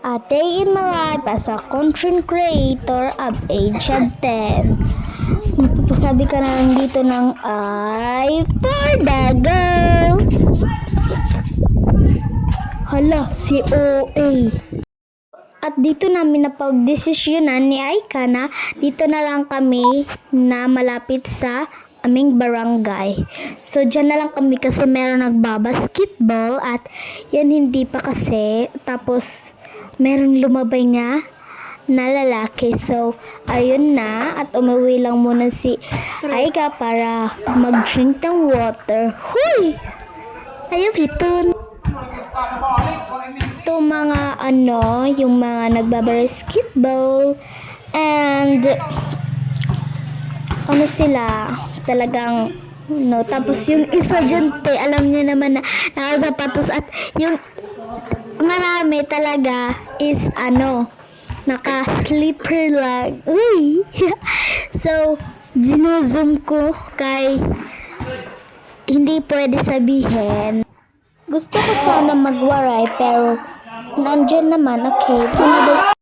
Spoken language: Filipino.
A day in my life as a content creator of age of 10. Magpapasabi ka na lang dito ng I for the girl. Hala, si OA. At dito namin napag-desisyonan ni Aika na dito na lang kami na malapit sa aming barangay. So, dyan na lang kami kasi meron nagbabasketball at yan hindi pa kasi. Tapos, meron lumabay nga na lalaki. So, ayun na at umuwi lang muna si Aika para mag-drink ng water. Huy! Ayaw ito. Ito mga yung mga nagbabasketball and sila talagang tapos yung isa dyan alam niyo naman na nakasapatos at yung marami talaga is naka-slipper lang. Uy! So, ginuzum ko kay hindi pwede sabihin. Gusto ko sana magwaray pero nandyan naman, okay.